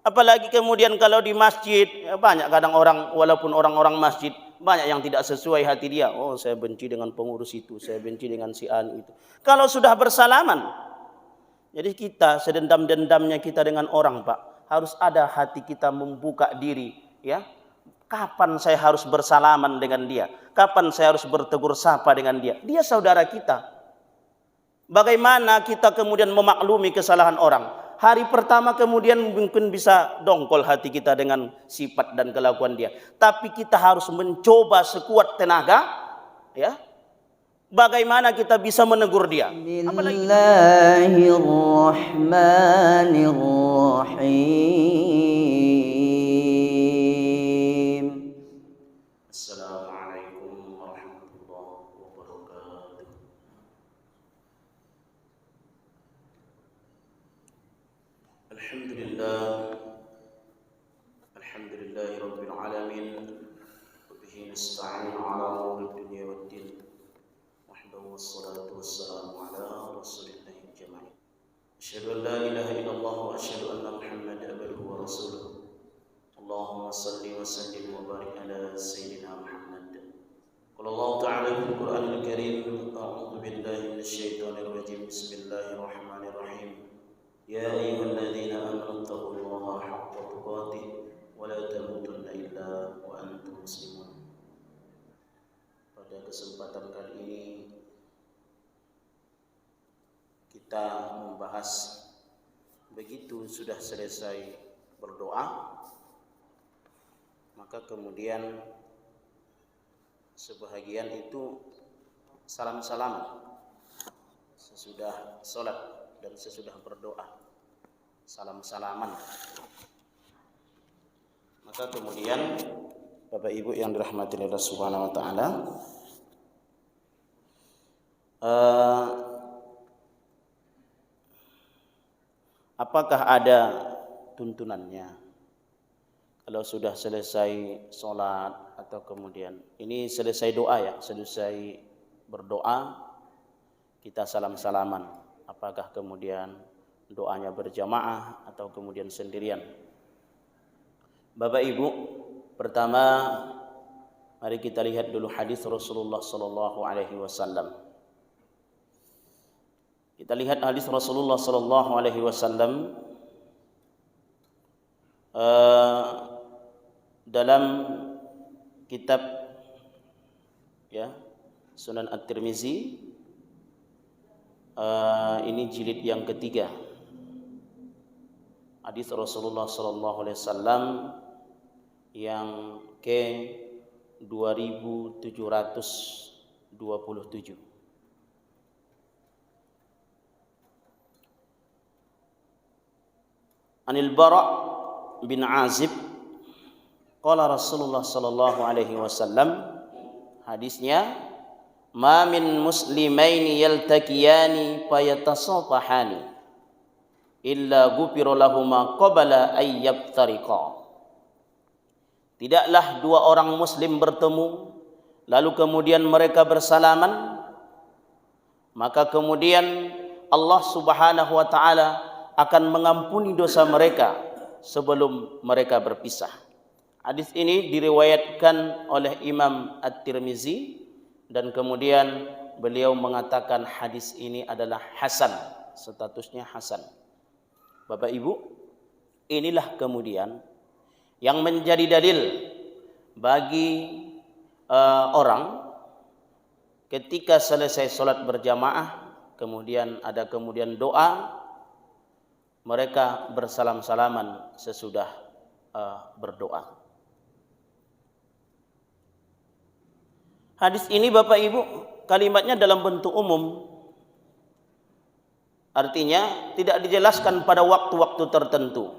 Apalagi kemudian kalau di masjid, banyak kadang orang, walaupun orang-orang masjid, banyak yang tidak sesuai hati dia. Oh, saya benci dengan pengurus itu, saya benci dengan si anu itu. Kalau sudah bersalaman, jadi kita sedendam-dendamnya kita dengan orang, Pak, harus ada hati kita membuka diri, ya. Kapan saya harus bersalaman dengan dia? Kapan saya harus bertegur sapa dengan dia? Dia saudara kita. Bagaimana kita kemudian memaklumi kesalahan orang? Hari pertama kemudian mungkin bisa dongkol hati kita dengan sifat dan kelakuan dia. Tapi kita harus mencoba sekuat tenaga, ya. Bagaimana kita bisa menegur dia? Bismillahirrahmanirrahim. Assalamualaikum warahmatullahi wabarakatuh. Alhamdulillahi rabbil alamin. Wabihi nasta'inu ala umuri dunya waddin. Wahdahu wassalatu wassalamu ala rasulillahi jama'in. Asyhadu an la ilaha illallah wa asyhadu anna Muhammadan abduhu wa rasuluh. Allahumma salli wa sallim wa barik ala sayyidina Muhammad. Qala Allah ta'ala fil Qur'anil Karim, a'udzu billahi minasyaitonir rajim. Bismillahirrahmanirrahim. Ya ayyuhalladzina amanu taqullaha haqqa tuqatih wa la tamutunna illa wa antum muslimun. Pada kesempatan kali ini kita membahas, begitu sudah selesai berdoa, maka kemudian sebahagian itu salam-salaman sesudah sholat dan sesudah berdoa, salam-salaman. Maka kemudian Bapak Ibu yang dirahmati Allah Subhanahu wa taala, apakah ada tuntunannya kalau sudah selesai sholat atau kemudian ini selesai doa, ya, selesai berdoa kita salam-salaman, apakah kemudian doanya berjamaah atau kemudian sendirian? Bapak Ibu, pertama mari kita lihat dulu hadis Rasulullah sallallahu alaihi wasallam. Kita lihat hadis Rasulullah sallallahu alaihi wasallam dalam kitab, ya, Sunan At-Tirmizi, ini jilid yang ketiga. Hadis Rasulullah sallallahu alaihi wasallam yang ke 2727. Anil Bara' bin Azib qala Rasulullah sallallahu alaihi wasallam, hadisnya, ma min muslimaini yaltaqiyani fayatasafahani illa ghufira lahuma qabla ay yaftariqa. Tidaklah dua orang muslim bertemu lalu kemudian mereka bersalaman, maka kemudian Allah Subhanahu wa taala akan mengampuni dosa mereka sebelum mereka berpisah. Hadis ini diriwayatkan oleh Imam At-Tirmizi dan kemudian beliau mengatakan hadis ini adalah hasan, statusnya hasan. Bapak Ibu, inilah kemudian yang menjadi dalil bagi orang ketika selesai sholat berjamaah, kemudian ada kemudian doa, mereka bersalam-salaman sesudah berdoa. Hadis ini Bapak Ibu kalimatnya dalam bentuk umum, artinya tidak dijelaskan pada waktu-waktu tertentu,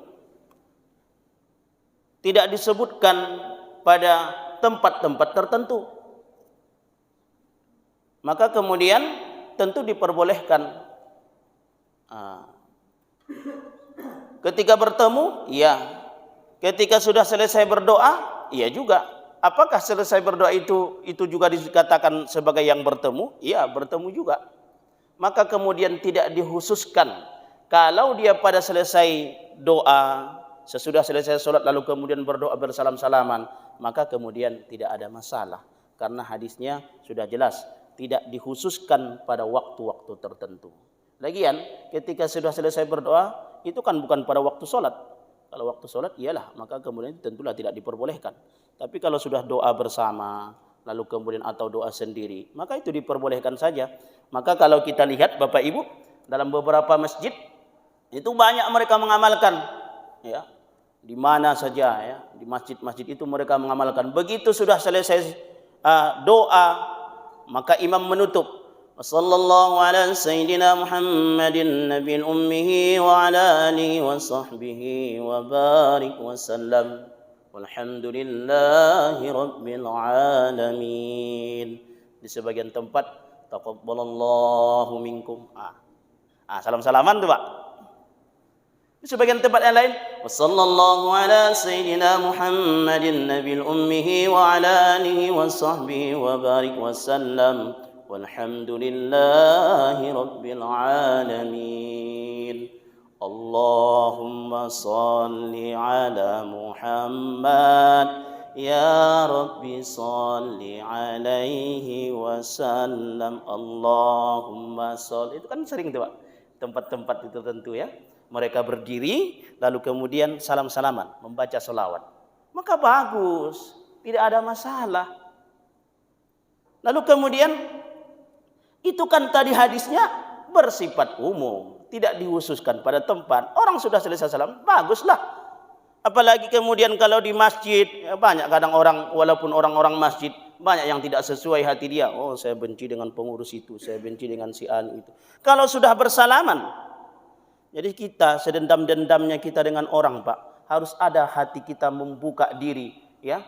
tidak disebutkan pada tempat-tempat tertentu. Maka kemudian tentu diperbolehkan ketika bertemu, ya. Ketika sudah selesai berdoa, iya juga. Apakah selesai berdoa itu juga dikatakan sebagai yang bertemu? Iya, bertemu juga. Maka kemudian tidak dikhususkan kalau dia pada selesai doa, sesudah selesai sholat lalu kemudian berdoa bersalam-salaman, maka kemudian tidak ada masalah. Karena hadisnya sudah jelas, tidak dikhususkan pada waktu-waktu tertentu. Lagian ketika sudah selesai berdoa, itu kan bukan pada waktu sholat. Kalau waktu sholat iyalah, maka kemudian tentulah tidak diperbolehkan. Tapi kalau sudah doa bersama, lalu kemudian atau doa sendiri, maka itu diperbolehkan saja. Maka kalau kita lihat Bapak Ibu, dalam beberapa masjid, itu banyak mereka mengamalkan, ya, di mana saja, ya, di masjid-masjid itu mereka mengamalkan. Begitu sudah selesai doa, maka imam menutup. Wassallallahu ala sayyidina Muhammadin nabiyil ummihi wa ala alihi wa sahbihi wa barik wa sallam. Walhamdulillahi rabbil alamin. Di sebagian tempat taqabbalallahu minkum. Salam-salaman tuh Pak. Di sebagian tempat yang lain, wassallallahu ala sayyidina Muhammadin nabiyil ummihi wa ala alihi wa sahbihi wa barik wa sallam. Walhamdulillahi rabbil alamin. Allahumma salli ala Muhammad ya Rabbi salli alaihi wa sallam. Allahumma salli. Itu kan sering tuh Pak, tempat-tempat itu tertentu ya. Mereka berdiri, lalu kemudian salam-salaman, membaca sholawat. Maka bagus, tidak ada masalah. Lalu kemudian, itu kan tadi hadisnya bersifat umum, tidak dikhususkan pada tempat. Orang sudah selesai salam, baguslah. Apalagi kemudian kalau di masjid, banyak kadang orang, walaupun orang-orang masjid, banyak yang tidak sesuai hati dia. Oh, saya benci dengan pengurus itu, saya benci dengan si anu itu. Kalau sudah bersalaman, jadi kita sedendam-dendamnya kita dengan orang Pak, harus ada hati kita membuka diri, ya.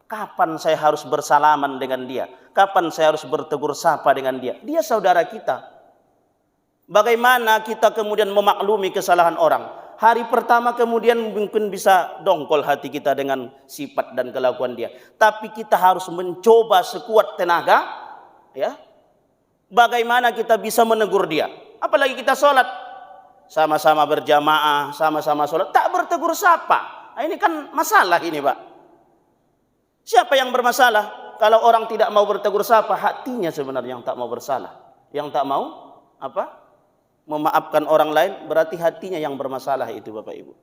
Kapan saya harus bersalaman dengan dia? Kapan saya harus bertegur sapa dengan dia? Dia saudara kita. Bagaimana kita kemudian memaklumi kesalahan orang? Hari pertama kemudian mungkin bisa dongkol hati kita dengan sifat dan kelakuan dia. Tapi kita harus mencoba sekuat tenaga, ya. Bagaimana kita bisa menegur dia? Apalagi kita sholat, sama-sama berjamaah, sama-sama sholat, tak bertegur sapa. Nah, ini kan masalah ini Pak. Siapa yang bermasalah? Kalau orang tidak mau bertegur sapa, hatinya sebenarnya yang tak mau bersalah. Yang tak mau memaafkan orang lain, berarti hatinya yang bermasalah itu Bapak Ibu.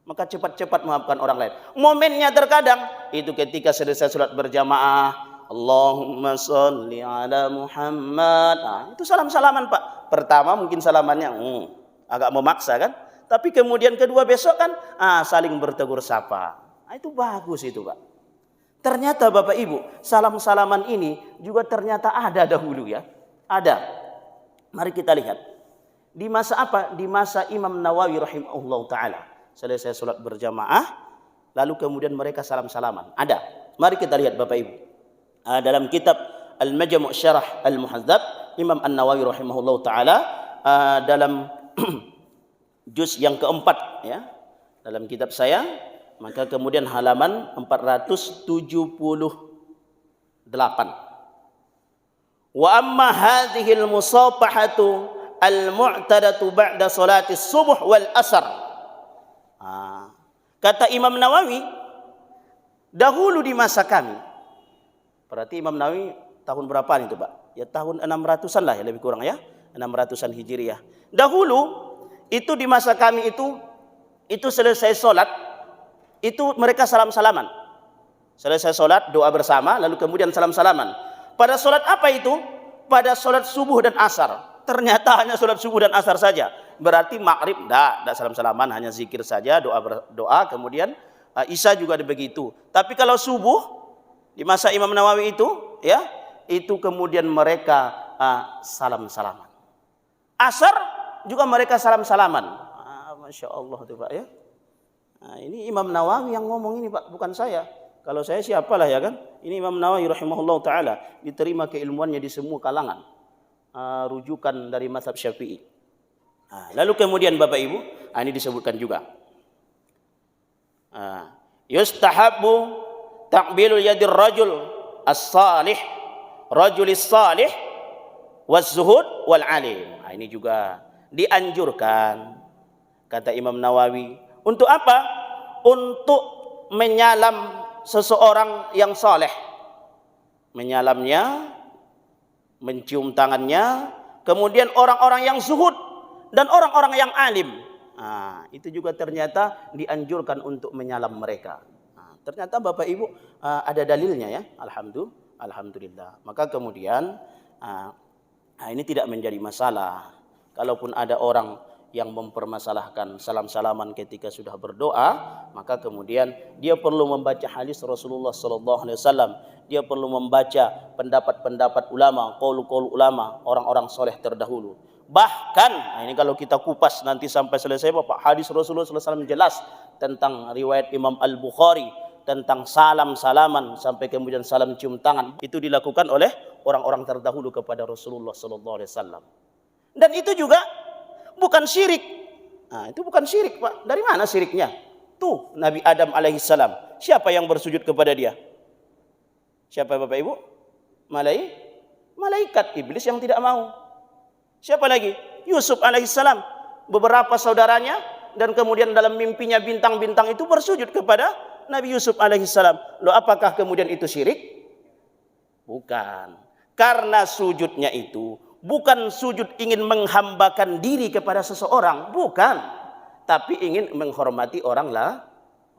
Maka cepat-cepat memaafkan orang lain. Momennya terkadang itu ketika selesai sholat berjamaah, Allahumma sholli ala Muhammad. Itu salam-salaman Pak. Pertama mungkin salamannya agak memaksa kan, tapi kemudian kedua besok kan saling bertegur sapa. Itu bagus itu Pak. Ternyata Bapak Ibu, salam-salaman ini juga ternyata ada dahulu ya. Ada. Mari kita lihat. Di masa apa? Di masa Imam Nawawi rahimahullah ta'ala. Selesai sholat berjamaah, lalu kemudian mereka salam-salaman. Ada. Mari kita lihat Bapak Ibu. Dalam kitab Al-Majmu' Syarah Al-Muhadzab, Imam An-Nawawi rahimahullah ta'ala, dalam juz yang keempat ya, dalam kitab saya, maka kemudian halaman 478. Wa amma hadhihi al-musafahatu al-mu'tadatu ba'da salati subuh wal asar. Kata Imam Nawawi, dahulu di masa kami. Berarti Imam Nawawi tahun berapa itu Pak? Ya tahun 600-an lah ya, lebih kurang ya. 600-an Hijriah. Dahulu itu di masa kami itu selesai sholat, itu mereka salam-salaman. Selesai sholat, doa bersama, lalu kemudian salam-salaman. Pada sholat apa itu? Pada sholat subuh dan asar. Ternyata hanya sholat subuh dan asar saja. Berarti maghrib, tidak salam-salaman, hanya zikir saja, doa, kemudian isya juga begitu. Tapi kalau subuh, di masa Imam Nawawi itu, ya, itu kemudian mereka salam-salaman. Asar juga mereka salam-salaman. Masya Allah tuh Pak ya. Nah, ini Imam Nawawi yang ngomong ini Pak, bukan saya. Kalau saya siapalah ya kan. Ini Imam Nawawi rahimahullah ta'ala, diterima keilmuannya di semua kalangan. Rujukan dari mazhab Syafi'i. Lalu kemudian Bapak Ibu, ini disebutkan juga. Yustahabbu taqbilul yadir rajul as-salih, rajulis salih, was-zuhud wal alim. Ini juga dianjurkan, kata Imam Nawawi, Untuk apa? Untuk menyalam seseorang yang soleh. Menyalamnya, mencium tangannya, kemudian orang-orang yang zuhud dan orang-orang yang alim. Nah, itu juga ternyata dianjurkan untuk menyalam mereka. Nah, ternyata Bapak Ibu ada dalilnya ya. Alhamdulillah. Maka kemudian ini tidak menjadi masalah. Kalaupun ada orang yang mempermasalahkan salam-salaman ketika sudah berdoa, maka kemudian dia perlu membaca hadis Rasulullah sallallahu alaihi wasallam. Dia perlu membaca pendapat-pendapat ulama, qaul-qaul ulama, orang-orang soleh terdahulu. Bahkan, ini kalau kita kupas nanti sampai selesai Bapak, hadis Rasulullah sallallahu alaihi wasallam jelas tentang riwayat Imam Al-Bukhari tentang salam-salaman sampai kemudian salam cium tangan. Itu dilakukan oleh orang-orang terdahulu kepada Rasulullah sallallahu alaihi wasallam. Dan itu juga bukan syirik. Nah, itu bukan syirik, Pak. Dari mana syiriknya? Tuh, Nabi Adam alaihissalam. Siapa yang bersujud kepada dia? Siapa Bapak Ibu? Malaikat. Iblis yang tidak mau. Siapa lagi? Yusuf alaihissalam. Beberapa saudaranya dan kemudian dalam mimpinya bintang-bintang itu bersujud kepada Nabi Yusuf alaihissalam. Loh, apakah kemudian itu syirik? Bukan. Karena sujudnya itu bukan sujud ingin menghambakan diri kepada seseorang, bukan, tapi ingin menghormati orang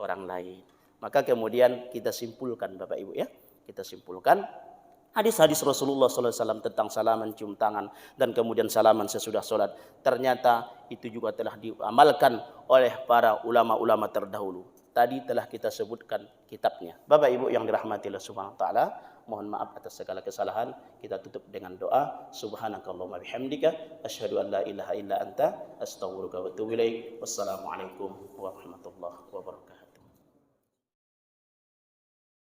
lain. Maka kemudian kita simpulkan Bapak Ibu ya, kita simpulkan hadis-hadis Rasulullah SAW tentang salaman cium tangan dan kemudian salaman sesudah sholat, ternyata itu juga telah diamalkan oleh para ulama-ulama terdahulu. Tadi telah kita sebutkan kitabnya. Bapak Ibu yang dirahmati Allah Subhanahu wa taala, mohon maaf atas segala kesalahan. Kita tutup dengan doa. Subhanakallahumma bihamdika asyhadu an la ilaha illa anta astaghfiruka wa atubu ilaik. Wassalamualaikum warahmatullahi wabarakatuh.